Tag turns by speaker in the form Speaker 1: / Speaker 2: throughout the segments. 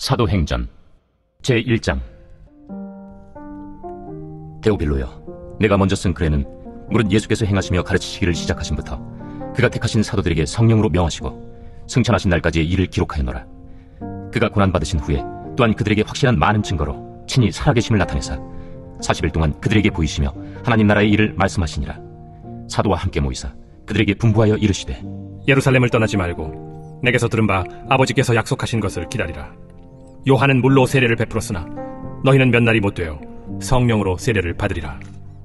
Speaker 1: 사도행전 제1장. 데오빌로여, 내가 먼저 쓴 글에는 무릇 예수께서 행하시며 가르치시기를 시작하신부터 그가 택하신 사도들에게 성령으로 명하시고 승천하신 날까지의 일을 기록하였노라. 그가 고난받으신 후에 또한 그들에게 확실한 많은 증거로 친히 살아계심을 나타내사 40일 동안 그들에게 보이시며 하나님 나라의 일을 말씀하시니라. 사도와 함께 모이사 그들에게 분부하여 이르시되,
Speaker 2: 예루살렘을 떠나지 말고 내게서 들은 바 아버지께서 약속하신 것을 기다리라. 요한은 물로 세례를 베풀었으나 너희는 몇 날이 못 되어 성령으로 세례를 받으리라.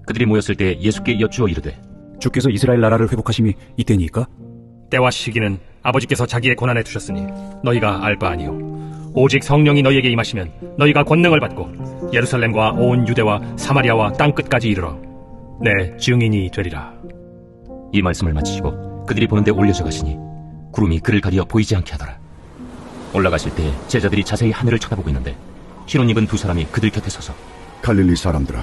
Speaker 1: 그들이 모였을 때 예수께 여쭈어 이르되,
Speaker 3: 주께서 이스라엘 나라를 회복하심이 이때니까?
Speaker 2: 때와 시기는 아버지께서 자기의 권한에 두셨으니 너희가 알 바 아니요 오직 성령이 너희에게 임하시면 너희가 권능을 받고 예루살렘과 온 유대와 사마리아와 땅끝까지 이르러 내 증인이 되리라.
Speaker 1: 이 말씀을 마치시고 그들이 보는 데 올려져 가시니 구름이 그를 가리어 보이지 않게 하더라. 올라가실 때 제자들이 자세히 하늘을 쳐다보고 있는데 흰 옷 입은 두 사람이 그들 곁에 서서,
Speaker 4: 갈릴리 사람들아,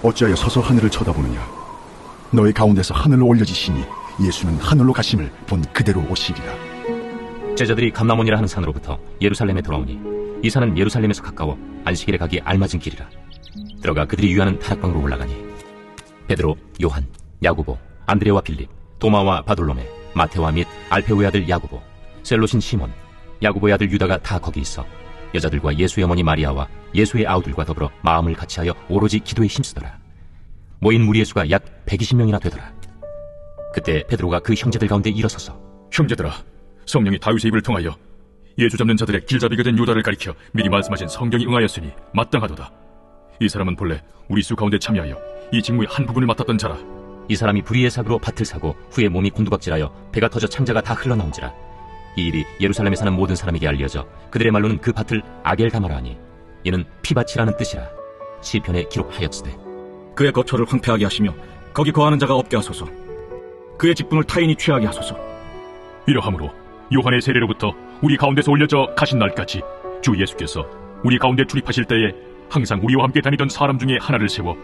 Speaker 4: 어찌하여 서서 하늘을 쳐다보느냐? 너희 가운데서 하늘로 올려지시니 예수는 하늘로 가심을 본 그대로 오시리라.
Speaker 1: 제자들이 감람원이라 하는 산으로부터 예루살렘에 돌아오니 이 산은 예루살렘에서 가까워 안식일에 가기 알맞은 길이라. 들어가 그들이 유하는 다락방으로 올라가니 베드로, 요한, 야고보, 안드레와 빌립, 도마와 바돌로메, 마테와 및 알페오의 아들 야고보, 셀롯인 시몬, 야고보의 아들 유다가 다 거기 있어 여자들과 예수의 어머니 마리아와 예수의 아우들과 더불어 마음을 같이하여 오로지 기도에 힘쓰더라. 모인 무리의 수가 약 120명이나 되더라. 그때 베드로가 그 형제들 가운데 일어서서,
Speaker 5: 형제들아, 성령이 다윗의 입을 통하여 예수 잡는 자들의 길잡이가 된 유다를 가리켜 미리 말씀하신 성경이 응하였으니 마땅하도다. 이 사람은 본래 우리 수 가운데 참여하여 이 직무의 한 부분을 맡았던 자라.
Speaker 1: 이 사람이 불의의 사고로 밭을 사고 후에 몸이 곤두박질하여 배가 터져 창자가 다 흘러나온지라. 이 일이 예루살렘에 사는 모든 사람에게 알려져 그들의 말로는 그 밭을 아겔다마라 하니 이는 피밭이라는 뜻이라. 시편에 기록하였으되,
Speaker 6: 그의 거처를 황폐하게 하시며 거기 거하는 자가 없게 하소서. 그의 직분을 타인이 취하게 하소서.
Speaker 5: 이러함으로 요한의 세례로부터 우리 가운데서 올려져 가신 날까지 주 예수께서 우리 가운데 출입하실 때에 항상 우리와 함께 다니던 사람 중에 하나를 세워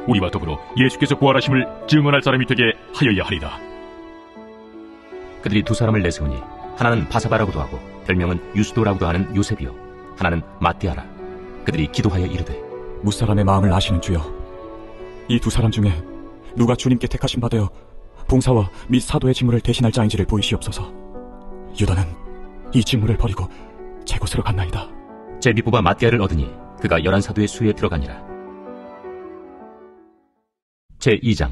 Speaker 5: 우리와 더불어 예수께서 부활하심을 증언할 사람이 되게 하여야 하리라.
Speaker 1: 그들이 두 사람을 내세우니 하나는 바사바라고도 하고 별명은 유스도라고도 하는 요셉이요, 하나는 마띠아라. 그들이 기도하여 이르되,
Speaker 3: 무사람의 마음을 아시는 주여, 이 두 사람 중에 누가 주님께 택하신 바 되어 봉사와 및 사도의 직무를 대신할 자인지를 보이시옵소서. 유다는 이 직무를 버리고 제 곳으로 갔나이다.
Speaker 1: 제비 뽑아 마띠아를 얻으니 그가 11사도의 수에 들어가니라. 제2장.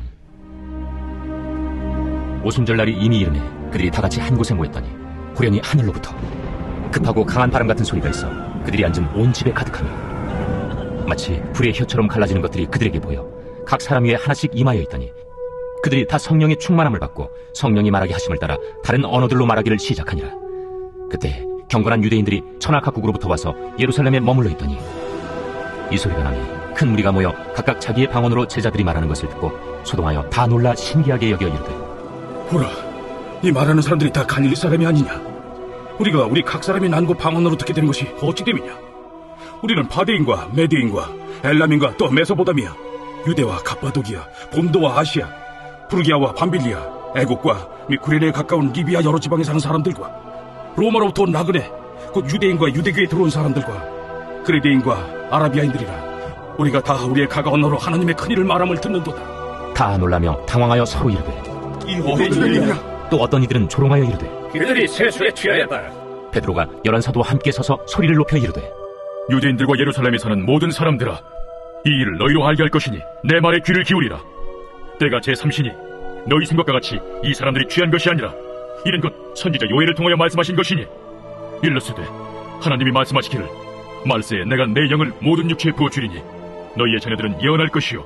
Speaker 1: 오순절날이 이미 이르매 그들이 다 같이 한 곳에 모였더니 호련히 하늘로부터 급하고 강한 바람 같은 소리가 있어 그들이 앉은 온 집에 가득하며 마치 불의 혀처럼 갈라지는 것들이 그들에게 보여 각 사람 위에 하나씩 임하여 있더니 그들이 다 성령의 충만함을 받고 성령이 말하게 하심을 따라 다른 언어들로 말하기를 시작하니라. 그때 경건한 유대인들이 천하각국으로부터 와서 예루살렘에 머물러 있더니 이 소리가 나니 큰 무리가 모여 각각 자기의 방언으로 제자들이 말하는 것을 듣고 소동하여 다 놀라 신기하게 여겨 이르되,
Speaker 7: 보라, 이 말하는 사람들이 다 갈릴리 사람이 아니냐? 우리가 우리 각 사람이 난고 방언으로 듣게 된 것이 어찌 됨이냐? 우리는 바데인과 메디인과 엘람인과 또 메소포타미아, 유대와 갑바도기아, 본도와 아시아, 프루기아와 밤빌리아, 애국과 및 구레네에 가까운 리비아 여러 지방에 사는 사람들과 로마로부터 온 나그네, 곧 유대인과 유대교에 들어온 사람들과 그레데인과 아라비아인들이라. 우리가 다 우리의 각 언어로 하나님의 큰일을 말함을 듣는도다.
Speaker 1: 다 놀라며 당황하여 서로 이르되,
Speaker 7: 이 어떤 일이냐?
Speaker 1: 또 어떤 이들은 조롱하여 이르되,
Speaker 7: 그들이 세수에 취하였다.
Speaker 1: 베드로가 11사도와 함께 서서 소리를 높여 이르되,
Speaker 5: 유대인들과 예루살렘에 사는 모든 사람들아, 이 일을 너희로 알게 할 것이니 내 말에 귀를 기울이라. 때가 제3시니 너희 생각과 같이 이 사람들이 취한 것이 아니라 이는 곧 선지자 요엘을 통하여 말씀하신 것이니 일렀으되 하나님이 말씀하시기를 말세에 내가 내 영을 모든 육체에 부어주리니 너희의 자녀들은 예언할 것이요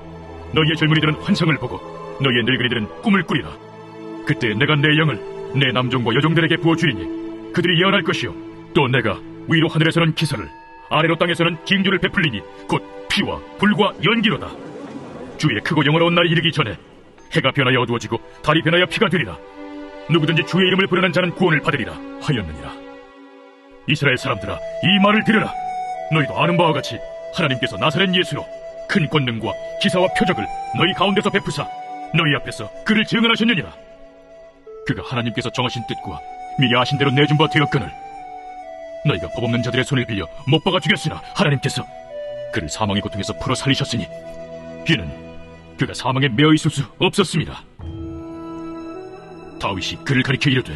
Speaker 5: 너희의 젊은이들은 환상을 보고 너희의 늙은이들은 꿈을 꾸리라. 그때 내가 내 영을 내 남종과 여종들에게 부어주리니 그들이 예언할 것이요 또 내가 위로 하늘에서는 기사를 아래로 땅에서는 징조를 베풀리니 곧 피와 불과 연기로다. 주의 크고 영원한 날이 이르기 전에 해가 변하여 어두워지고 달이 변하여 피가 되리라. 누구든지 주의 이름을 부르는 자는 구원을 받으리라 하였느니라. 이스라엘 사람들아, 이 말을 들으라. 너희도 아는 바와 같이 하나님께서 나사렛 예수로 큰 권능과 기사와 표적을 너희 가운데서 베푸사 너희 앞에서 그를 증언하셨느니라. 그가 하나님께서 정하신 뜻과 미리 아신 대로 내준 바 되었거늘 너희가 법 없는 자들의 손을 빌려 못 박아 죽였으나 하나님께서 그를 사망의 고통에서 풀어 살리셨으니 이는 그가 사망에 매어 있을 수 없었습니다. 다윗이 그를 가리켜 이르되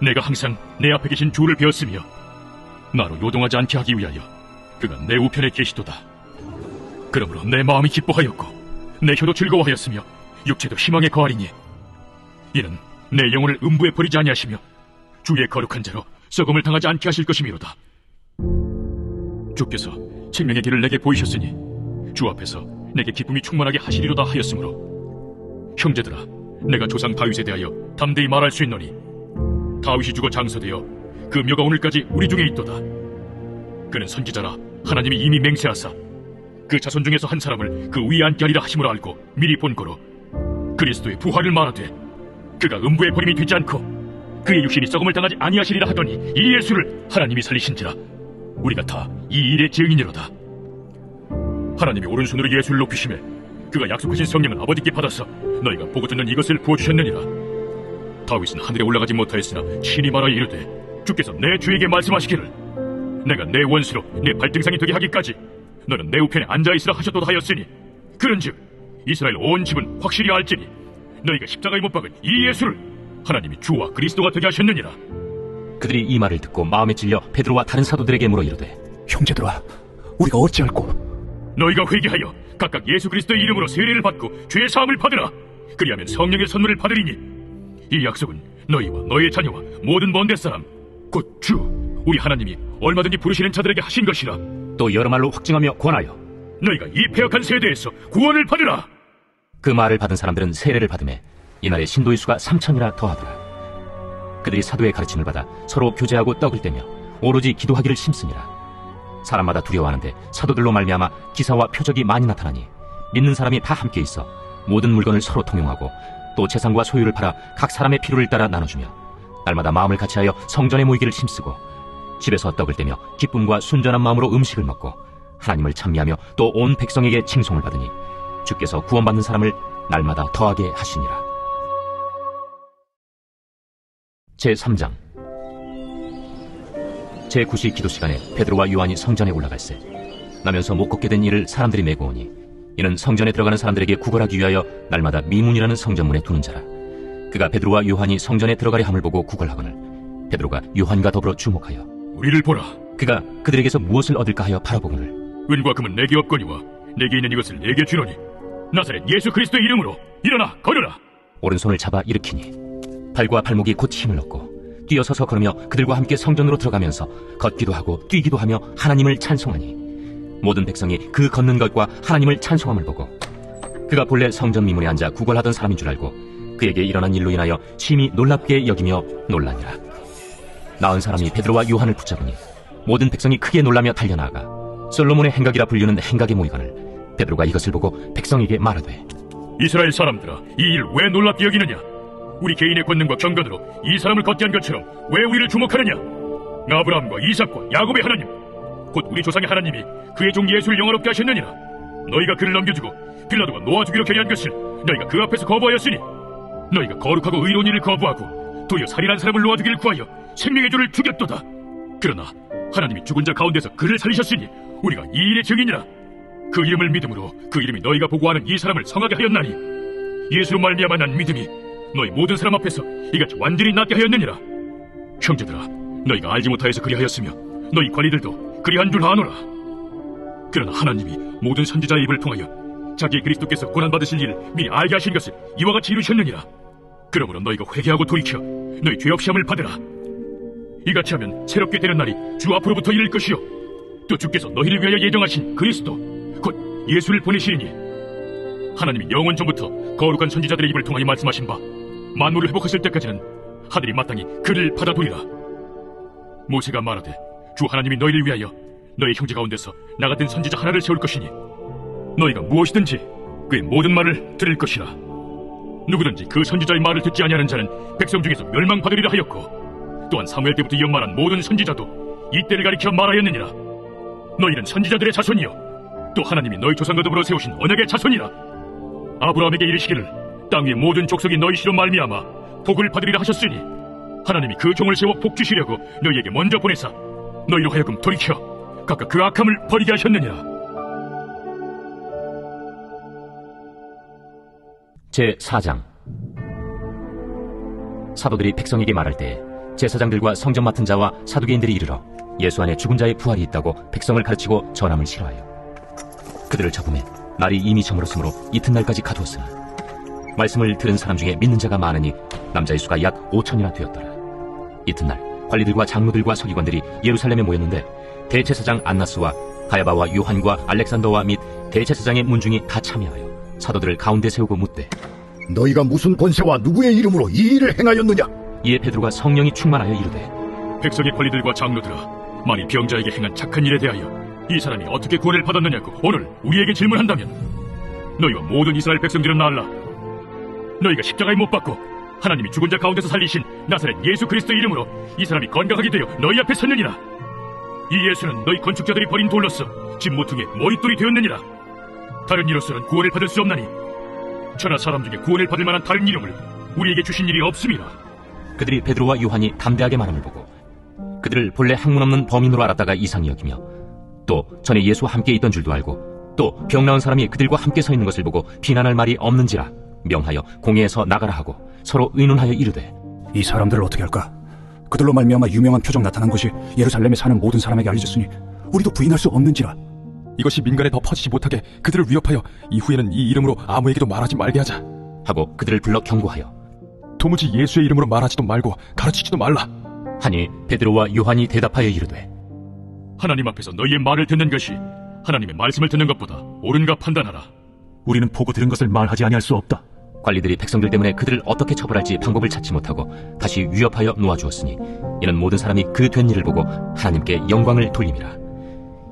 Speaker 5: 내가 항상 내 앞에 계신 주를 배웠으며 나로 요동하지 않게 하기 위하여 그가 내 우편에 계시도다. 그러므로 내 마음이 기뻐하였고 내 혀도 즐거워하였으며 육체도 희망에 거하리니 이는 내 영혼을 음부에 버리지 아니하시며 주의 거룩한 자로 썩음을 당하지 않게 하실 것이미로다. 주께서 생명의 길을 내게 보이셨으니 주 앞에서 내게 기쁨이 충만하게 하시리로다 하였으므로 형제들아, 내가 조상 다윗에 대하여 담대히 말할 수 있노니 다윗이 죽어 장서되어 그 묘가 오늘까지 우리 중에 있도다. 그는 선지자라 하나님이 이미 맹세하사 그 자손 중에서 한 사람을 그 위에 앉게 하리라 하심으로 알고 미리 본고로 그리스도의 부활을 말하되 그가 음부에 버림이 되지 않고 그의 육신이 썩음을 당하지 아니하시리라 하더니 이 예수를 하나님이 살리신지라 우리가 다 이 일의 증인이로다. 하나님이 오른손으로 예수를 높이시매 그가 약속하신 성령을 아버지께 받아서 너희가 보고 듣는 이것을 부어주셨느니라. 다윗은 하늘에 올라가지 못하였으나 친히 말하여 이르되 주께서 내 주에게 말씀하시기를 내가 내 원수로 내 발등상이 되게 하기까지 너는 내 우편에 앉아있으라 하셨도다 하였으니 그런즉 이스라엘 온 집은 확실히 알지니 너희가 십자가에 못 박은 이 예수를 하나님이 주와 그리스도가 되게 하셨느니라.
Speaker 1: 그들이 이 말을 듣고 마음에 찔려 베드로와 다른 사도들에게 물어 이르되
Speaker 4: 형제들아, 우리가 어찌할꼬?
Speaker 5: 너희가 회개하여 각각 예수 그리스도의 이름으로 세례를 받고 죄 사함을 받으라. 그리하면 성령의 선물을 받으리니 이 약속은 너희와 너희의 자녀와 모든 먼 데사람 곧 주 우리 하나님이 얼마든지 부르시는 자들에게 하신 것이라.
Speaker 1: 또 여러 말로 확증하며 권하여
Speaker 5: 너희가 이 패역한 세대에서 구원을 받으라.
Speaker 1: 그 말을 받은 사람들은 세례를 받으매 이날에 신도의 수가 3,000이나 더하더라. 그들이 사도의 가르침을 받아 서로 교제하고 떡을 떼며 오로지 기도하기를 심쓰니라. 사람마다 두려워하는데 사도들로 말미암아 기사와 표적이 많이 나타나니 믿는 사람이 다 함께 있어 모든 물건을 서로 통용하고 또 재산과 소유를 팔아 각 사람의 필요를 따라 나눠주며 날마다 마음을 같이하여 성전에 모이기를 힘쓰고 집에서 떡을 떼며 기쁨과 순전한 마음으로 음식을 먹고 하나님을 찬미하며 또 온 백성에게 칭송을 받으니 주께서 구원받는 사람을 날마다 더하게 하시니라. 제3장 제9시 기도 시간에 베드로와 요한이 성전에 올라갈새 나면서 못 걷게 된 이를 사람들이 메고 오니 이는 성전에 들어가는 사람들에게 구걸하기 위하여 날마다 미문이라는 성전문에 두는 자라. 그가 베드로와 요한이 성전에 들어가려 함을 보고 구걸하거늘 베드로가 요한과 더불어 주목하여
Speaker 5: 우리를 보라.
Speaker 1: 그가 그들에게서 무엇을 얻을까 하여 바라보거늘
Speaker 5: 은과 금은 내게 없거니와 내게 있는 이것을 내게 주노니 나사렛 예수 그리스도의 이름으로 일어나 걸으라.
Speaker 1: 오른손을 잡아 일으키니 발과 발목이 곧 힘을 얻고 뛰어서서 걸으며 그들과 함께 성전으로 들어가면서 걷기도 하고 뛰기도 하며 하나님을 찬송하니 모든 백성이 그 걷는 것과 하나님을 찬송함을 보고 그가 본래 성전 미문에 앉아 구걸하던 사람인 줄 알고 그에게 일어난 일로 인하여 심히 놀랍게 여기며 놀라니라. 나은 사람이 베드로와 요한을 붙잡으니 모든 백성이 크게 놀라며 달려나가 솔로몬의 행각이라 불리는 행각에 모이거늘 베드로가 이것을 보고 백성에게 말하되
Speaker 5: 이스라엘 사람들아, 이 일 왜 놀랍게 여기느냐? 우리 개인의 권능과 경건으로 이 사람을 걷게 한 것처럼 왜 우리를 주목하느냐? 아브라함과 이삭과 야곱의 하나님 곧 우리 조상의 하나님이 그의 종 예수를 영화롭게 하셨느니라. 너희가 그를 넘겨주고 빌라도가 놓아주기로 결의한 것을 너희가 그 앞에서 거부하였으니 너희가 거룩하고 의로운 일을 거부하고 도리어 살인한 사람을 놓아주기를 구하여 생명의 주를 죽였도다. 그러나 하나님이 죽은 자 가운데서 그를 살리셨으니 우리가 이 일의 증인이라. 그 이름을 믿음으로 그 이름이 너희가 보고하는 이 사람을 성하게 하였나니 예수로 말미암아 난 믿음이 너희 모든 사람 앞에서 이같이 완전히 낫게 하였느니라. 형제들아, 너희가 알지 못하여서 그리하였으며 너희 관리들도 그리한 줄 아노라. 그러나 하나님이 모든 선지자의 입을 통하여 자기의 그리스도께서 고난받으실 일을 미리 알게 하신 것을 이와 같이 이루셨느니라. 그러므로 너희가 회개하고 돌이켜 너희 죄 없이 함을 받으라. 이같이 하면 새롭게 되는 날이 주 앞으로부터 이를 것이요 또 주께서 너희를 위하여 예정하신 그리스도 곧 예수를 보내시리니 하나님이 영원 전부터 거룩한 선지자들의 입을 통하여 말씀하신 바 만물을 회복하실 때까지는 하늘이 마땅히 그를 받아두리라. 모세가 말하되 주 하나님이 너희를 위하여 너희 형제 가운데서 나 같은 선지자 하나를 세울 것이니 너희가 무엇이든지 그의 모든 말을 들을 것이라. 누구든지 그 선지자의 말을 듣지 아니하는 자는 백성 중에서 멸망받으리라 하였고 또한 사무엘 때부터 이어 말한 모든 선지자도 이때를 가리켜 말하였느니라. 너희는 선지자들의 자손이요 또 하나님이 너희 조상과 더불어 세우신 언약의 자손이라. 아브라함에게 이르시기를 땅 위의 모든 족속이 너희 씨로 말미암아 복을 받으리라 하셨으니 하나님이 그 종을 세워 복 주시려고 너희에게 먼저 보내사 너희로 하여금 돌이켜 각각 그 악함을 버리게 하셨느니라.
Speaker 1: 제4장. 사도들이 백성에게 말할 때 제사장들과 성전 맡은 자와 사두개인들이 이르러 예수 안에 죽은 자의 부활이 있다고 백성을 가르치고 전함을 싫어하여 그들을 잡음에 날이 이미 저물었으므로 이튿날까지 가두었으나 말씀을 들은 사람 중에 믿는 자가 많으니 남자의 수가 약 5천이나 되었더라. 이튿날 관리들과 장로들과 서기관들이 예루살렘에 모였는데 대제사장 안나스와 가야바와 요한과 알렉산더와 및 대제사장의 문중이 다 참여하여 사도들을 가운데 세우고 묻되
Speaker 4: 너희가 무슨 권세와 누구의 이름으로 이 일을 행하였느냐?
Speaker 1: 이에 베드로가 성령이 충만하여 이르되
Speaker 5: 백성의 관리들과 장로들아, 만일 병자에게 행한 착한 일에 대하여 이 사람이 어떻게 구원을 받았느냐고 오늘 우리에게 질문한다면 너희와 모든 이스라엘 백성들은 알라. 너희가 십자가에 못 박고 하나님이 죽은 자 가운데서 살리신 나사렛 예수 그리스도 이름으로 이 사람이 건강하게 되어 너희 앞에 섰느니라. 이 예수는 너희 건축자들이 버린 돌로서 집 모퉁이에 머릿돌이 되었느니라. 다른 이로서는 구원을 받을 수 없나니 천하 사람 중에 구원을 받을 만한 다른 이름을 우리에게 주신 일이 없음이라.
Speaker 1: 그들이 베드로와 요한이 담대하게 말함을 보고 그들을 본래 학문 없는 범인으로 알았다가 이상히 여기며 또 전에 예수와 함께 있던 줄도 알고 또 병 나은 사람이 그들과 함께 서 있는 것을 보고 비난할 말이 없는지라 명하여 공회에서 나가라 하고 서로 의논하여 이르되
Speaker 3: 이 사람들을 어떻게 할까? 그들로 말미암아 유명한 표적 나타난 것이 예루살렘에 사는 모든 사람에게 알려졌으니 우리도 부인할 수 없는지라.
Speaker 8: 이것이 민간에 더 퍼지지 못하게 그들을 위협하여 이후에는 이 이름으로 아무에게도 말하지 말게 하자
Speaker 1: 하고 그들을 불러 경고하여
Speaker 8: 도무지 예수의 이름으로 말하지도 말고 가르치지도 말라
Speaker 1: 하니 베드로와 요한이 대답하여 이르되
Speaker 5: 하나님 앞에서 너희의 말을 듣는 것이 하나님의 말씀을 듣는 것보다 옳은가 판단하라.
Speaker 3: 우리는 보고 들은 것을 말하지 아니할 수 없다.
Speaker 1: 관리들이 백성들 때문에 그들을 어떻게 처벌할지 방법을 찾지 못하고 다시 위협하여 놓아주었으니 이는 모든 사람이 그 된 일을 보고 하나님께 영광을 돌림이라.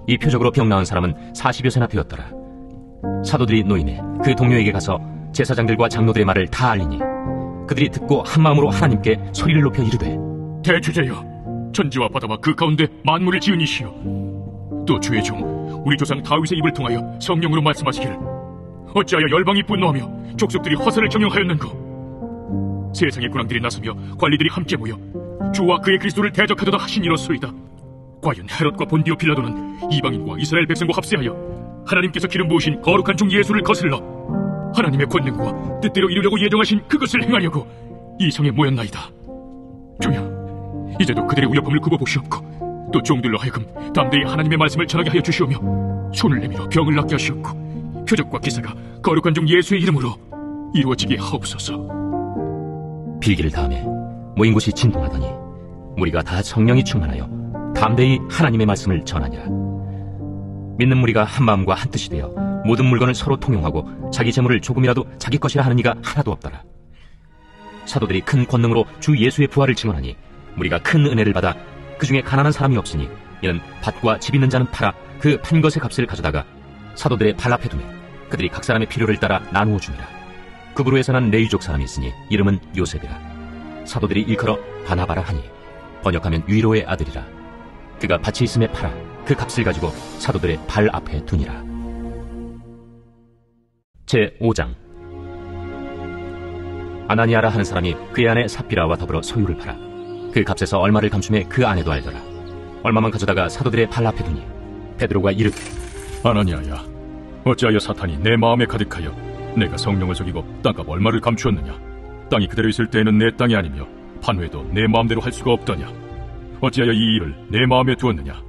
Speaker 1: 이 표적으로 병 나은 사람은 40여 세나 되었더라. 사도들이 노임에 그 동료에게 가서 제사장들과 장로들의 말을 다 알리니 그들이 듣고 한마음으로 하나님께 소리를 높여 이르되
Speaker 5: 대주제여, 천지와 바다와 그 가운데 만물을 지은 이시여, 또 주의 종 우리 조상 다윗의 입을 통하여 성령으로 말씀하시기를 어찌하여 열방이 분노하며 족속들이 허세를 경영하였는고. 세상의 군왕들이 나서며 관리들이 함께 모여 주와 그의 그리스도를 대적하도다 하신 이로소이다. 과연 헤롯과 본디오 빌라도는 이방인과 이스라엘 백성과 합세하여 하나님께서 기름 부으신 거룩한 종 예수를 거슬러 하나님의 권능과 뜻대로 이루려고 예정하신 그것을 행하려고 이 성에 모였나이다. 주여, 이제도 그들의 위협함을 굽어보시옵고 또 종들로 하여금 담대히 하나님의 말씀을 전하게 하여 주시오며 손을 내밀어 병을 낫게 하시옵고 표적과 기사가 거룩한 종 예수의 이름으로 이루어지게 하옵소서.
Speaker 1: 빌기를 다음에 모인 곳이 진동하더니 무리가 다 성령이 충만하여 담대히 하나님의 말씀을 전하니라. 믿는 무리가 한마음과 한뜻이 되어 모든 물건을 서로 통용하고 자기 재물을 조금이라도 자기 것이라 하는 이가 하나도 없더라. 사도들이 큰 권능으로 주 예수의 부활을 증언하니 무리가 큰 은혜를 받아 그 중에 가난한 사람이 없으니 이는 밭과 집 있는 자는 팔아 그 판 것의 값을 가져다가 사도들의 발 앞에 두매 그들이 각 사람의 필요를 따라 나누어 줍니다. 그브로에서 난 레위족 사람이 있으니 이름은 요셉이라. 사도들이 일컬어 바나바라 하니 번역하면 위로의 아들이라. 그가 밭이 있음에 팔아 그 값을 가지고 사도들의 발 앞에 두니라. 제5장. 아나니아라 하는 사람이 그의 아내 삽비라와 더불어 소유를 팔아 그 값에서 얼마를 감춤해 그 아내도 알더라. 얼마만 가져다가 사도들의 발 앞에 두니 베드로가 이르되
Speaker 5: 아나니아야, 어찌하여 사탄이 내 마음에 가득하여 내가 성령을 속이고 땅값 얼마를 감추었느냐. 땅이 그대로 있을 때에는 내 땅이 아니며 판회도 내 마음대로 할 수가 없더냐. 어찌하여 이 일을 내 마음에 두었느냐.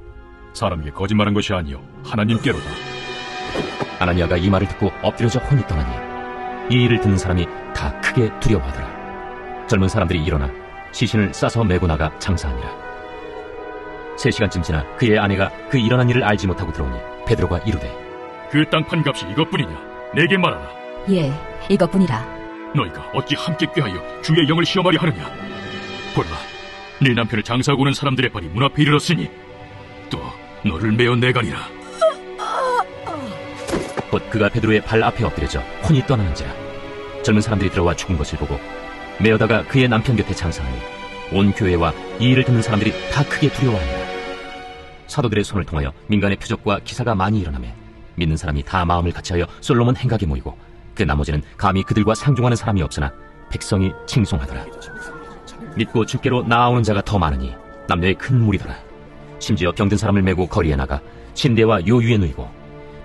Speaker 5: 사람에게 거짓말한 것이 아니요 하나님께로다.
Speaker 1: 아나니아가 이 말을 듣고 엎드려져 혼이 떠나니 이 일을 듣는 사람이 다 크게 두려워하더라. 젊은 사람들이 일어나 시신을 싸서 메고 나가 장사하니라. 3시간쯤 지나 그의 아내가 그 일어난 일을 알지 못하고 들어오니 베드로가 이르되
Speaker 5: 그 땅 판값이 이것뿐이냐. 내게 말하라.
Speaker 9: 예, 이것뿐이라.
Speaker 5: 너희가 어찌 함께 꾀하여 주의 영을 시험하려 하느냐. 보라, 네 남편을 장사하고 오는 사람들의 발이 문 앞에 이르렀으니 또 너를 메어 내가니라.
Speaker 1: 곧 그가 베드로의 발 앞에 엎드려져 혼이 떠나는지라. 젊은 사람들이 들어와 죽은 것을 보고 메어다가 그의 남편 곁에 장사하니 온 교회와 이 일을 듣는 사람들이 다 크게 두려워하니라. 사도들의 손을 통하여 민간의 표적과 기사가 많이 일어나매 믿는 사람이 다 마음을 같이하여 솔로몬 행각에 모이고 그 나머지는 감히 그들과 상종하는 사람이 없으나 백성이 칭송하더라. 믿고 주께로 나아오는 자가 더 많으니 남녀의 큰 무리더라. 심지어 병든 사람을 메고 거리에 나가 침대와 요유에 누이고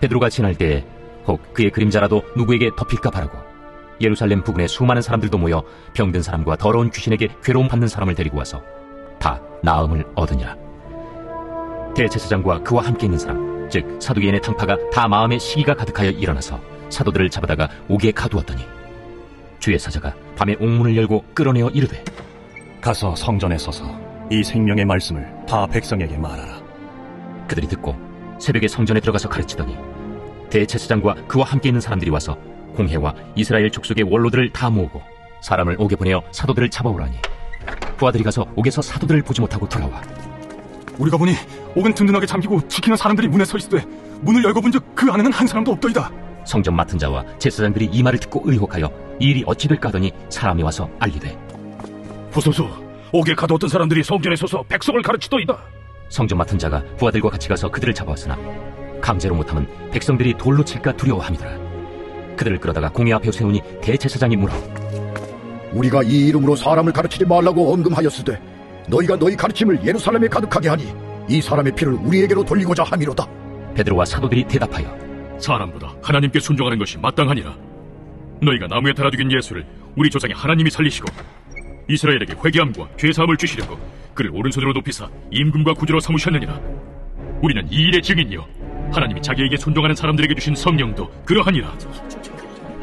Speaker 1: 베드로가 지날 때에 혹 그의 그림자라도 누구에게 덮일까 바라고 예루살렘 부근에 수많은 사람들도 모여 병든 사람과 더러운 귀신에게 괴로움 받는 사람을 데리고 와서 다 나음을 얻으니라. 대제사장과 그와 함께 있는 사람, 즉 사두개인의 당파가 다 마음에 시기가 가득하여 일어나서 사도들을 잡아다가 옥에 가두었더니 주의 사자가 밤에 옥문을 열고 끌어내어 이르되,
Speaker 3: 가서 성전에 서서 이 생명의 말씀을 다 백성에게 말하라.
Speaker 1: 그들이 듣고 새벽에 성전에 들어가서 가르치더니 대제사장과 그와 함께 있는 사람들이 와서 공회와 이스라엘 족속의 원로들을 다 모으고 사람을 옥에 보내어 사도들을 잡아오라니, 부하들이 가서 옥에서 사도들을 보지 못하고 돌아와
Speaker 8: 우리가 보니 옥은 든든하게 잠기고 지키는 사람들이 문에 서 있으되 문을 열고 본즉 그 안에는 한 사람도 없더이다.
Speaker 1: 성전 맡은 자와 제사장들이 이 말을 듣고 의혹하여 이 일이 어찌 될까 하더니 사람이 와서 알리되,
Speaker 7: 보소서, 옥에 가두었던 사람들이 성전에 서서 백성을 가르치더이다.
Speaker 1: 성전 맡은 자가 부하들과 같이 가서 그들을 잡아왔으나 강제로 못하면 백성들이 돌로 칠까 두려워함이더라. 그들을 끌어다가 공회 앞에 세우니 대제사장이 물어,
Speaker 4: 우리가 이 이름으로 사람을 가르치지 말라고 언금하였으되 너희가 너희 가르침을 예루살렘에 가득하게 하니 이 사람의 피를 우리에게로 돌리고자 함이로다.
Speaker 1: 베드로와 사도들이 대답하여,
Speaker 5: 사람보다 하나님께 순종하는 것이 마땅하니라. 너희가 나무에 달아 죽인 예수를 우리 조상의 하나님이 살리시고 이스라엘에게 회개함과 죄사함을 주시려고 그를 오른손으로 높이사 임금과 구주로 삼으셨느니라. 우리는 이 일의 증인이요 하나님이 자기에게 순종하는 사람들에게 주신 성령도 그러하니라.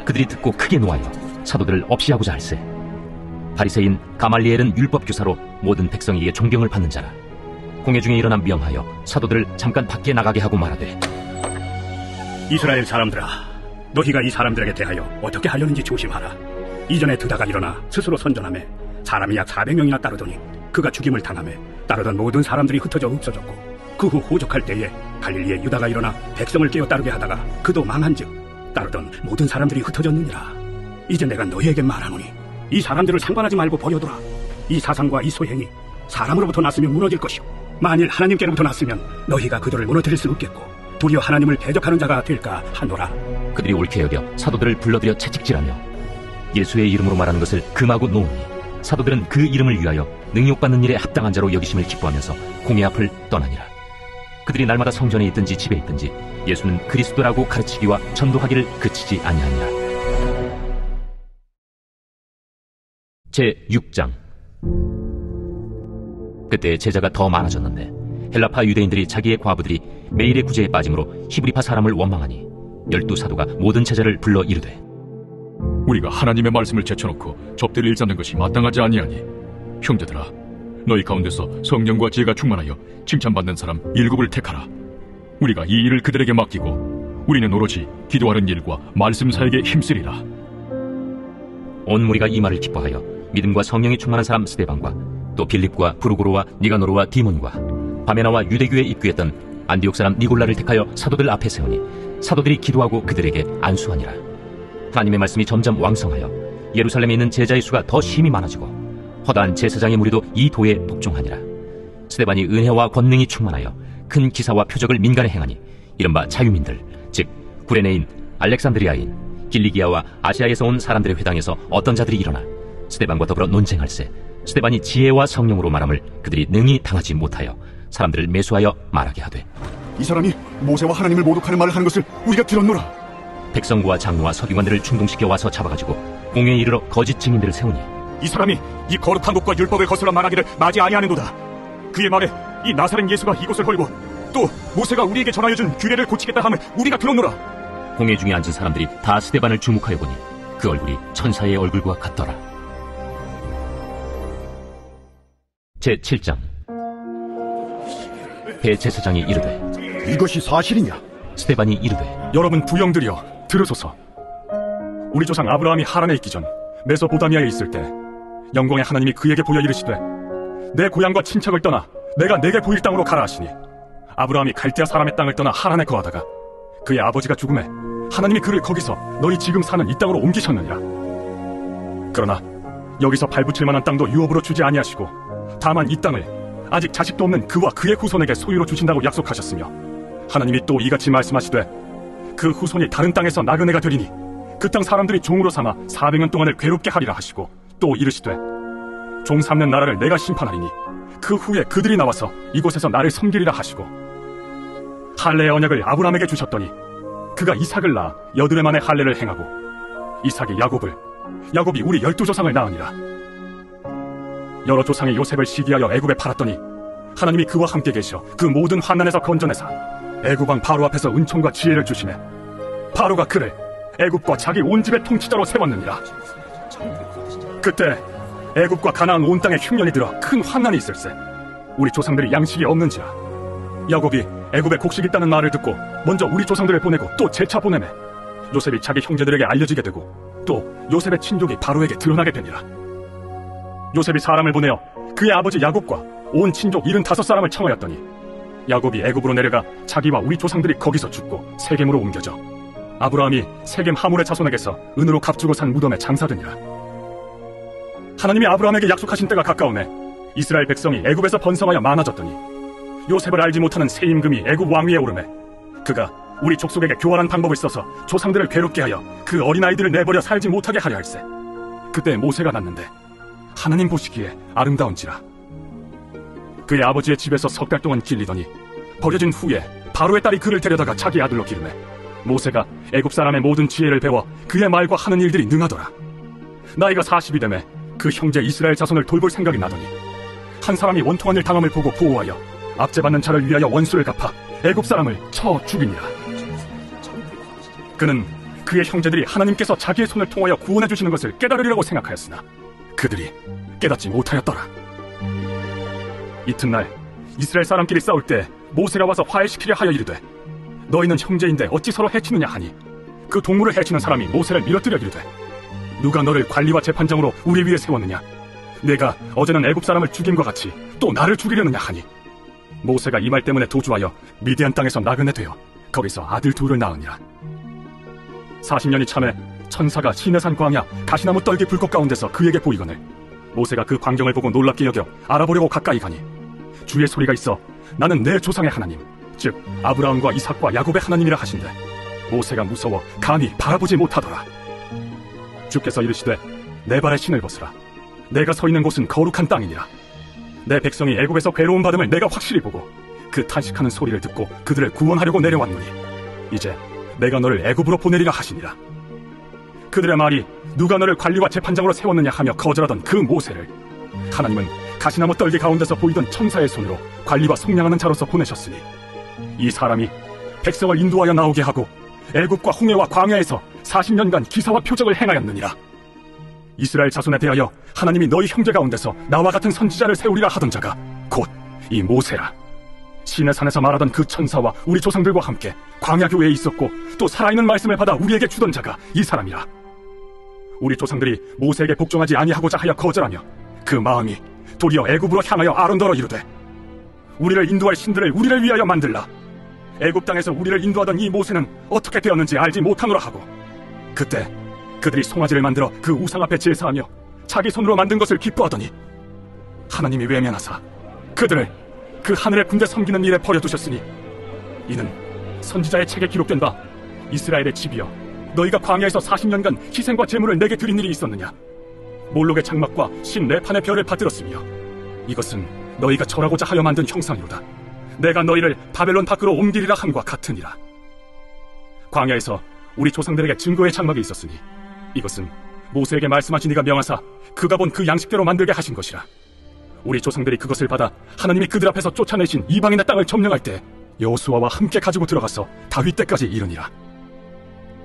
Speaker 1: 그들이 듣고 크게 노하여 사도들을 없이 하고자 할세, 바리새인 가말리엘은 율법교사로 모든 백성에게 존경을 받는 자라. 공회 중에 일어나 명하여 사도들을 잠깐 밖에 나가게 하고 말하되,
Speaker 10: 이스라엘 사람들아, 너희가 이 사람들에게 대하여 어떻게 하려는지 조심하라. 이전에 드다가 일어나 스스로 선전하며 사람이 약 400명이나 따르더니 그가 죽임을 당하며 따르던 모든 사람들이 흩어져 없어졌고, 그 후 호적할 때에 갈릴리의 유다가 일어나 백성을 깨어 따르게 하다가 그도 망한즉 따르던 모든 사람들이 흩어졌느니라. 이제 내가 너희에게 말하노니 이 사람들을 상관하지 말고 버려두라. 이 사상과 이 소행이 사람으로부터 났으면 무너질 것이요 만일 하나님께로부터 났으면 너희가 그들을 무너뜨릴 수 없겠고 도리어 하나님을 대적하는 자가 될까 하노라.
Speaker 1: 그들이 옳게 여겨 사도들을 불러들여 채찍질하며 예수의 이름으로 말하는 것을 금하고 놓으니, 사도들은 그 이름을 위하여 능욕받는 일에 합당한 자로 여기심을 기뻐하면서 공회 앞을 떠나니라. 그들이 날마다 성전에 있든지 집에 있든지 예수는 그리스도라고 가르치기와 전도하기를 그치지 아니하니라. 제6장. 그때 제자가 더 많아졌는데 헬라파 유대인들이 자기의 과부들이 매일의 구제에 빠짐으로 히브리파 사람을 원망하니 12사도가 모든 제자를 불러 이르되,
Speaker 5: 우리가 하나님의 말씀을 제쳐놓고 접대를 일삼는 것이 마땅하지 아니하니 형제들아, 너희 가운데서 성령과 지혜가 충만하여 칭찬받는 사람 7을 택하라. 우리가 이 일을 그들에게 맡기고 우리는 오로지 기도하는 일과 말씀 사역에 힘쓰리라.
Speaker 1: 온 무리가 이 말을 기뻐하여 믿음과 성령이 충만한 사람 스데반과 또 빌립과 브루고로와 니가노르와 디몬과 바메나와 유대교에 입교했던 안디옥 사람 니골라를 택하여 사도들 앞에 세우니 사도들이 기도하고 그들에게 안수하니라. 하나님의 말씀이 점점 왕성하여 예루살렘에 있는 제자의 수가 더 심히 많아지고 허다한 제사장의 무리도 이 도에 복종하니라. 스데반이 은혜와 권능이 충만하여 큰 기사와 표적을 민간에 행하니 이른바 자유민들, 즉 구레네인, 알렉산드리아인, 길리기아와 아시아에서 온 사람들의 회당에서 어떤 자들이 일어나 스데반과 더불어 논쟁할세, 스데반이 지혜와 성령으로 말함을 그들이 능히 당하지 못하여 사람들을 매수하여 말하게 하되,
Speaker 4: 이 사람이 모세와 하나님을 모독하는 말을 하는 것을 우리가 들었노라.
Speaker 1: 백성과 장로와 서기관들을 충동시켜 와서 잡아가지고 공회에 이르러 거짓 증인들을 세우니,
Speaker 3: 이 사람이 이 거룩한 곳과 율법을 거슬러 말하기를 마지 아니하는도다. 그의 말에 이 나사렛 예수가 이곳을 헐고 또 모세가 우리에게 전하여준 규례를 고치겠다 함을 우리가 들었노라.
Speaker 1: 공회 중에 앉은 사람들이 다 스데반을 주목하여 보니 그 얼굴이 천사의 얼굴과 같더라. 제7장. 대제사장이 이르되,
Speaker 4: 이것이 사실이냐?
Speaker 1: 스데반이 이르되,
Speaker 3: 여러분 부영들이여 들으소서. 우리 조상 아브라함이 하란에 있기 전 메소포다미아에 있을 때 영광의 하나님이 그에게 보여 이르시되, 내 고향과 친척을 떠나 내가 내게 보일 땅으로 가라 하시니, 아브라함이 갈대아 사람의 땅을 떠나 하란에 거하다가 그의 아버지가 죽음에 하나님이 그를 거기서 너희 지금 사는 이 땅으로 옮기셨느니라. 그러나 여기서 발붙일 만한 땅도 유업으로 주지 아니하시고 다만 이 땅을 아직 자식도 없는 그와 그의 후손에게 소유로 주신다고 약속하셨으며, 하나님이 또 이같이 말씀하시되 그 후손이 다른 땅에서 나그네가 되리니 그 땅 사람들이 종으로 삼아 400년 동안을 괴롭게 하리라 하시고, 또 이르시되
Speaker 8: 종 삼는 나라를 내가 심판하리니 그 후에 그들이 나와서 이곳에서 나를 섬기리라 하시고, 할례의 언약을 아브라함에게 주셨더니 그가 이삭을 낳아 8해 만에 할례를 행하고, 이삭이 야곱을, 야곱이 우리 12조상을 낳으니라. 여러 조상이 요셉을 시기하여 애굽에 팔았더니 하나님이 그와 함께 계셔 그 모든 환난에서 건져내사 애굽 왕 바로 앞에서 은총과 지혜를 주시매 바로가 그를 애굽과 자기 온 집의 통치자로 세웠느니라. 그때 애굽과 가나안 온 땅에 흉년이 들어 큰 환난이 있을세 우리 조상들이 양식이 없는지라. 야곱이 애굽에 곡식 있다는 말을 듣고 먼저 우리 조상들을 보내고 또 재차 보내매 요셉이 자기 형제들에게 알려지게 되고 또 요셉의 친족이 바로에게 드러나게 되니라. 요셉이 사람을 보내어 그의 아버지 야곱과 온 친족 75사람을 청하였더니 야곱이 애굽으로 내려가 자기와 우리 조상들이 거기서 죽고 세겜으로 옮겨져 아브라함이 세겜 하몰의 자손에게서 은으로 값주고 산 무덤에 장사되니라. 하나님이 아브라함에게 약속하신 때가 가까우매 이스라엘 백성이 애굽에서 번성하여 많아졌더니 요셉을 알지 못하는 새 임금이 애굽 왕위에 오르매 그가 우리 족속에게 교활한 방법을 써서 조상들을 괴롭게 하여 그 어린아이들을 내버려 살지 못하게 하려 할세. 그때 모세가 났는데 하나님 보시기에 아름다운지라. 그의 아버지의 집에서 3달 동안 길리더니 버려진 후에 바로의 딸이 그를 데려다가 자기 아들로 기르매 모세가 애굽 사람의 모든 지혜를 배워 그의 말과 하는 일들이 능하더라. 나이가 40이 되매 그 형제 이스라엘 자손을 돌볼 생각이 나더니 한 사람이 원통한 일 당함을 보고 보호하여 압제받는 자를 위하여 원수를 갚아 애굽 사람을 쳐 죽이니라. 그는 그의 형제들이 하나님께서 자기의 손을 통하여 구원해 주시는 것을 깨달으리라고 생각하였으나 그들이 깨닫지 못하였더라. 이튿날 이스라엘 사람끼리 싸울 때 모세가 와서 화해시키려 하여 이르되 너희는 형제인데 어찌 서로 해치느냐 하니 그 동물을 해치는 사람이 모세를 밀어뜨려 이르되 누가 너를 관리와 재판장으로 우리 위에 세웠느냐? 내가 어제는 애굽 사람을 죽임과 같이 또 나를 죽이려느냐 하니 모세가 이 말 때문에 도주하여 미디안 땅에서 나그네 되어 거기서 아들 둘을 낳으니라. 40년이 참에 천사가 시내산 광야 가시나무 떨기 불꽃 가운데서 그에게 보이거늘 모세가 그 광경을 보고 놀랍게 여겨 알아보려고 가까이 가니 주의 소리가 있어 나는 내 조상의 하나님 즉 아브라함과 이삭과 야곱의 하나님이라 하신대 모세가 무서워 감히 바라보지 못하더라. 주께서 이르시되 내 발에 신을 벗으라. 내가 서 있는 곳은 거룩한 땅이니라. 내 백성이 애굽에서 괴로움 받음을 내가 확실히 보고 그 탄식하는 소리를 듣고 그들을 구원하려고 내려왔노니 이제 내가 너를 애굽으로 보내리라 하시니라. 그들의 말이 누가 너를 관리와 재판장으로 세웠느냐 하며 거절하던 그 모세를 하나님은 가시나무 떨기 가운데서 보이던 천사의 손으로 관리와 속량하는 자로서 보내셨으니 이 사람이 백성을 인도하여 나오게 하고 애굽과 홍해와 광야에서 40년간 기사와 표적을 행하였느니라. 이스라엘 자손에 대하여 하나님이 너희 형제 가운데서 나와 같은 선지자를 세우리라 하던 자가 곧 이 모세라. 시내산에서 말하던 그 천사와 우리 조상들과 함께 광야교회에 있었고 또 살아있는 말씀을 받아 우리에게 주던 자가 이 사람이라. 우리 조상들이 모세에게 복종하지 아니하고자 하여 거절하며 그 마음이 도리어 애굽으로 향하여 아론더러 이르되 우리를 인도할 신들을 우리를 위하여 만들라. 애굽 땅에서 우리를 인도하던 이 모세는 어떻게 되었는지 알지 못하노라 하고 그때 그들이 송아지를 만들어 그 우상 앞에 제사하며 자기 손으로 만든 것을 기뻐하더니 하나님이 외면하사 그들을 그 하늘의 군대 섬기는 일에 버려두셨으니 이는 선지자의 책에 기록된 바 이스라엘의 집이여 너희가 광야에서 40년간 희생과 제물을 내게 드린 일이 있었느냐? 몰록의 장막과 신 네판의 별을 받들었으며 이것은 너희가 절하고자 하여 만든 형상이로다. 내가 너희를 바벨론 밖으로 옮기리라 함과 같으니라. 광야에서 우리 조상들에게 증거의 장막이 있었으니 이것은 모세에게 말씀하신 이가 명하사 그가 본 그 양식대로 만들게 하신 것이라. 우리 조상들이 그것을 받아 하나님이 그들 앞에서 쫓아내신 이방인의 땅을 점령할 때 여호수아와 함께 가지고 들어가서 다윗 때까지 이르니라.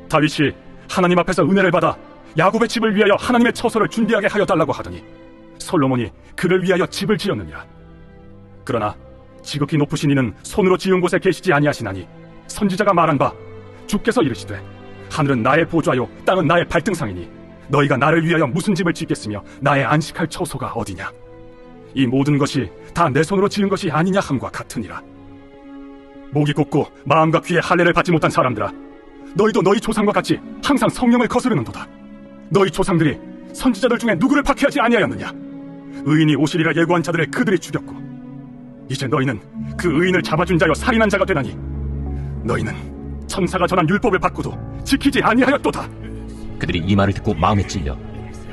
Speaker 8: 다윗이 하나님 앞에서 은혜를 받아 야곱의 집을 위하여 하나님의 처소를 준비하게 하여 달라고 하더니 솔로몬이 그를 위하여 집을 지었느니라. 그러나 지극히 높으신 이는 손으로 지은 곳에 계시지 아니하시나니 선지자가 말한 바 주께서 이르시되 하늘은 나의 보좌요 땅은 나의 발등상이니 너희가 나를 위하여 무슨 집을 짓겠으며 나의 안식할 처소가 어디냐? 이 모든 것이 다 내 손으로 지은 것이 아니냐 함과 같으니라. 목이 곧고 마음과 귀에 할례를 받지 못한 사람들아, 너희도 너희 조상과 같이 항상 성령을 거스르는도다. 너희 조상들이 선지자들 중에 누구를 박해하지 아니하였느냐? 의인이 오시리라 예고한 자들을 그들이 죽였고 이제 너희는 그 의인을 잡아준 자여 살인한 자가 되나니 너희는 천사가 전한 율법을 받고도 지키지 아니하였도다.
Speaker 1: 그들이 이 말을 듣고 마음에 찔려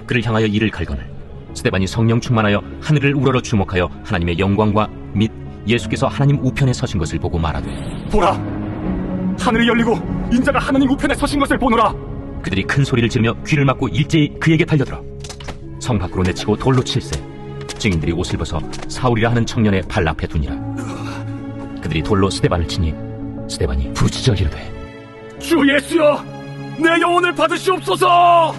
Speaker 1: 그를 향하여 이를 갈거늘 스데반이 성령 충만하여 하늘을 우러러 주목하여 하나님의 영광과 및 예수께서 하나님 우편에 서신 것을 보고 말하되,
Speaker 8: 보라! 하늘이 열리고 인자가 하나님 우편에 서신 것을 보노라.
Speaker 1: 그들이 큰 소리를 지르며 귀를 막고 일제히 그에게 달려들어 성 밖으로 내치고 돌로 칠세. 증인들이 옷을 벗어 사울이라 하는 청년의 발 앞에 두니라. 그들이 돌로 스데반을 치니 스데반이 부르짖어 이르되,
Speaker 8: 주 예수여, 내 영혼을 받으시옵소서.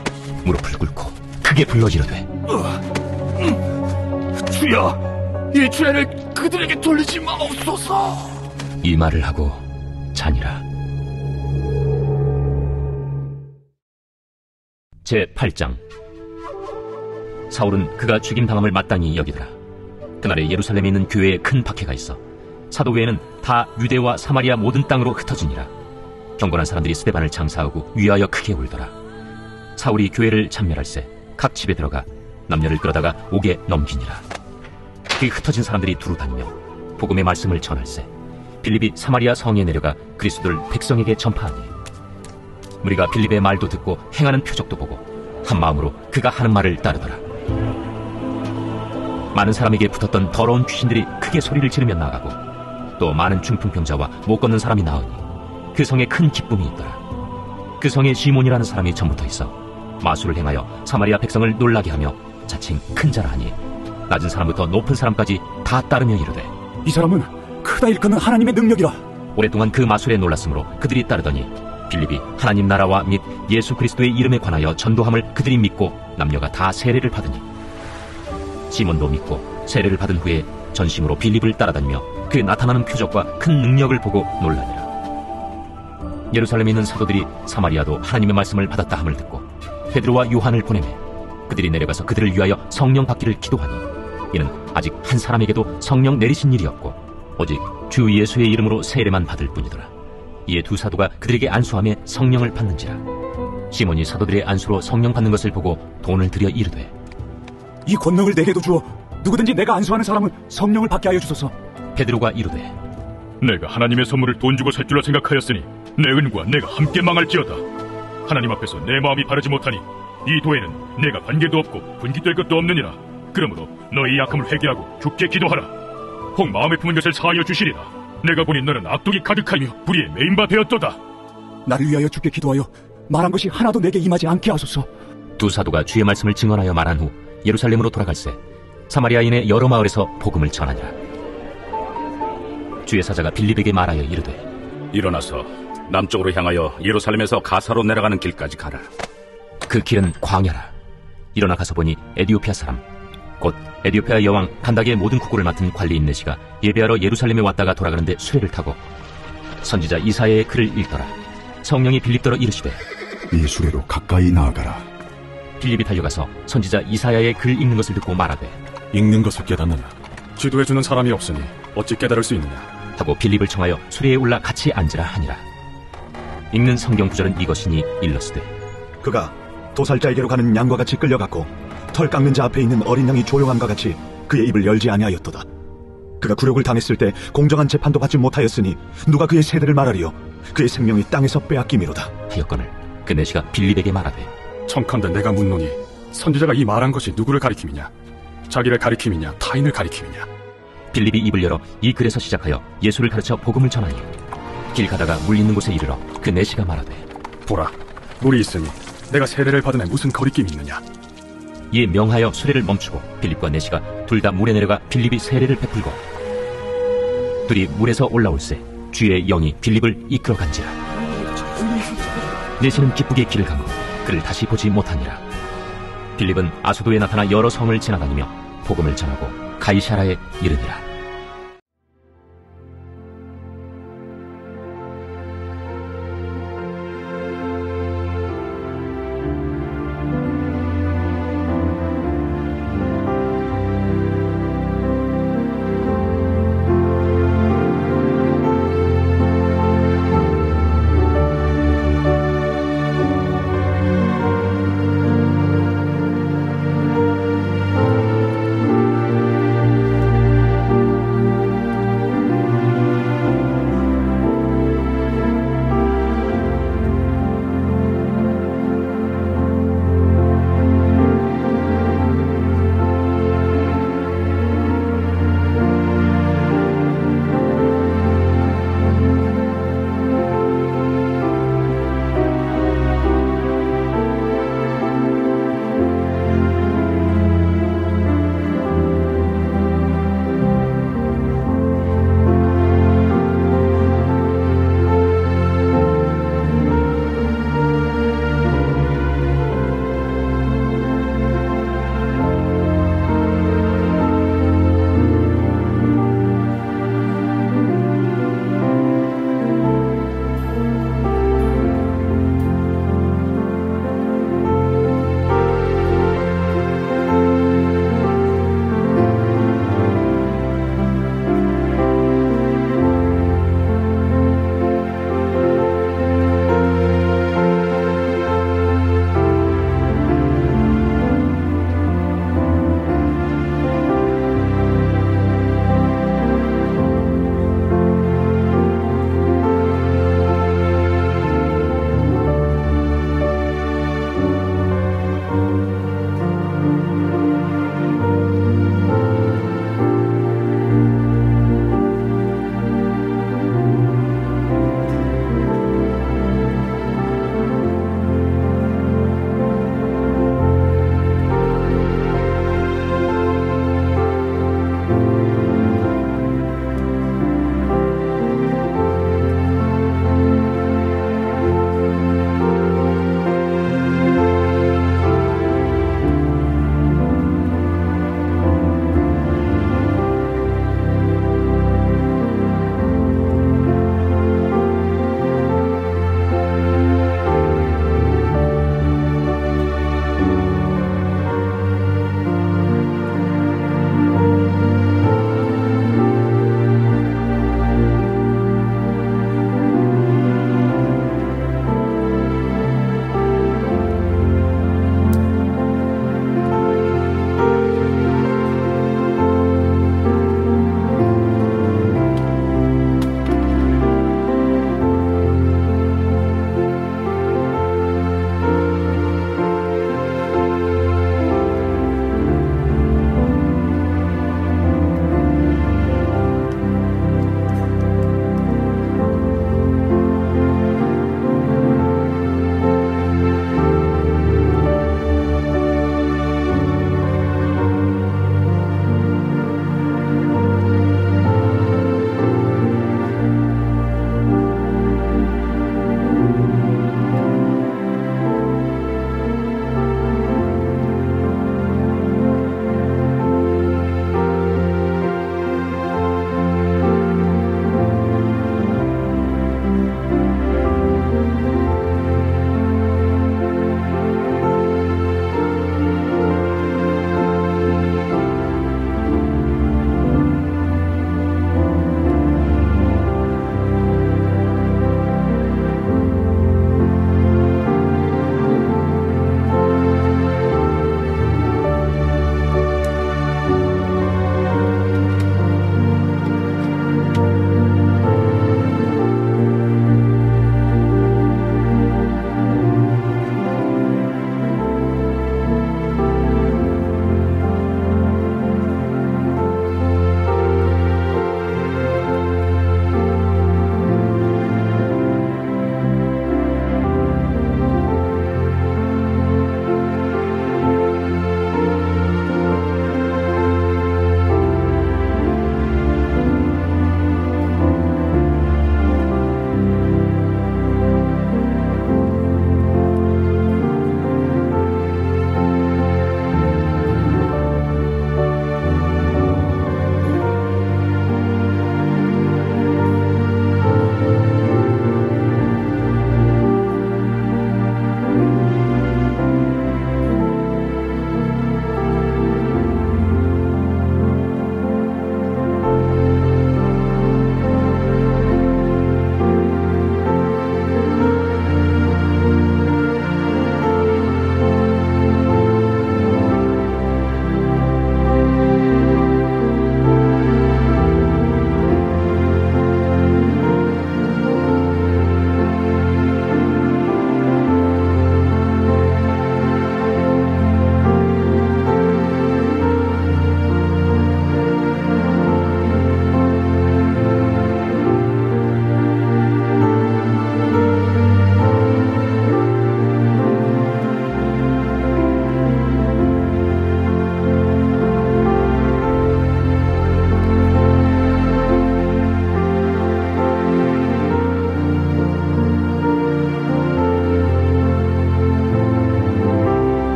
Speaker 1: 무릎을 꿇고 크게 불러 이르되,
Speaker 8: 주여, 이 죄를 그들에게 돌리지 마옵소서.
Speaker 1: 이 말을 하고 자니라. 제8장. 사울은 그가 죽임당함을 마땅히 여기더라. 그날에 예루살렘에 있는 교회에 큰 박해가 있어 사도교회는 다 유대와 사마리아 모든 땅으로 흩어지니라. 경건한 사람들이 스데반을 장사하고 위하여 크게 울더라. 사울이 교회를 참멸할세 각 집에 들어가 남녀를 끌어다가 옥에 넘기니라. 그 흩어진 사람들이 두루 다니며 복음의 말씀을 전할세 빌립이 사마리아 성에 내려가 그리스도를 백성에게 전파하니, 우리가 빌립의 말도 듣고 행하는 표적도 보고 한 마음으로 그가 하는 말을 따르더라. 많은 사람에게 붙었던 더러운 귀신들이 크게 소리를 지르며 나가고 또 많은 중풍병자와 못 걷는 사람이 나으니 그 성에 큰 기쁨이 있더라. 그 성에 시몬이라는 사람이 전부터 있어 마술을 행하여 사마리아 백성을 놀라게 하며 자칭 큰 자라 하니 낮은 사람부터 높은 사람까지 다 따르며 이르되,
Speaker 3: 이 사람은 크다 일컫는 하나님의 능력이라.
Speaker 1: 오랫동안 그 마술에 놀랐으므로 그들이 따르더니 빌립이 하나님 나라와 및 예수 그리스도의 이름에 관하여 전도함을 그들이 믿고 남녀가 다 세례를 받으니, 시몬도 믿고 세례를 받은 후에 전심으로 빌립을 따라다니며 그 나타나는 표적과 큰 능력을 보고 놀라니라. 예루살렘에 있는 사도들이 사마리아도 하나님의 말씀을 받았다 함을 듣고 베드로와 요한을 보내매 그들이 내려가서 그들을 위하여 성령 받기를 기도하니, 이는 아직 한 사람에게도 성령 내리신 일이 없고 오직 주 예수의 이름으로 세례만 받을 뿐이더라. 이에 두 사도가 그들에게 안수하며 성령을 받는지라. 시몬이 사도들의 안수로 성령 받는 것을 보고 돈을 들여 이르되,
Speaker 3: 이 권능을 내게도 주어 누구든지 내가 안수하는 사람은 성령을 받게 하여 주소서.
Speaker 1: 베드로가 이르되,
Speaker 5: 내가 하나님의 선물을 돈 주고 살 줄로 생각하였으니 내 은과 내가 함께 망할지어다. 하나님 앞에서 내 마음이 바르지 못하니 이 도에는 내가 관계도 없고 분깃될 것도 없느니라. 그러므로 너희 약함을 회개하고 주께 기도하라. 혹 마음에 품은 것을 사하여 주시리라. 내가 보니 너는 악독이 가득하며 불의에 메인바 되었도다.
Speaker 3: 나를 위하여 주께 기도하여 말한 것이 하나도 내게 임하지 않게 하소서.
Speaker 1: 두 사도가 주의 말씀을 증언하여 말한 후 예루살렘으로 돌아갈새 사마리아인의 여러 마을에서 복음을 전하니라. 주의 사자가 빌립에게 말하여 이르되,
Speaker 10: 일어나서 남쪽으로 향하여 예루살렘에서 가사로 내려가는 길까지 가라.
Speaker 1: 그 길은 광야라. 일어나 가서 보니 에디오피아 사람 곧 에디오피아 여왕 간닥의 모든 국고를 맡은 관리인 네시가 예배하러 예루살렘에 왔다가 돌아가는데 수레를 타고 선지자 이사야의 글을 읽더라. 성령이 빌립더러 이르시되,
Speaker 4: 이 수레로 가까이 나아가라.
Speaker 1: 빌립이 달려가서 선지자 이사야의 글 읽는 것을 듣고 말하되,
Speaker 8: 읽는 것을 깨닫느냐? 지도해주는 사람이 없으니 어찌 깨달을 수 있느냐?
Speaker 1: 하고 빌립을 청하여 수레에 올라 같이 앉으라 하니라. 읽는 성경 구절은 이것이니 일러스되,
Speaker 11: 그가 도살자에게로 가는 양과 같이 끌려갔고 털 깎는 자 앞에 있는 어린 양이 조용함과 같이 그의 입을 열지 아니하였도다. 그가 굴욕을 당했을 때 공정한 재판도 받지 못하였으니 누가 그의 세대를 말하리요? 그의 생명이 땅에서 빼앗김이로다
Speaker 1: 하였거늘 그 네시가 빌립에게 말하되,
Speaker 8: 청컨대 내가 묻노니 선지자가 이 말한 것이 누구를 가리킴이냐? 자기를 가리킴이냐 타인을 가리킴이냐?
Speaker 1: 빌립이 입을 열어 이 글에서 시작하여 예수를 가르쳐 복음을 전하니, 길 가다가 물 있는 곳에 이르러 그 네시가 말하되,
Speaker 8: 보라, 물이 있으니 내가 세례를 받음에 무슨 거리낌이 있느냐?
Speaker 1: 이에 명하여 수레를 멈추고 빌립과 네시가 둘 다 물에 내려가 빌립이 세례를 베풀고 둘이 물에서 올라올새 주의 영이 빌립을 이끌어 간지라. 네시는 기쁘게 길을 가고 그를 다시 보지 못하니라. 빌립은 아소도에 나타나 여러 성을 지나다니며 복음을 전하고 가이사라에 이르니라.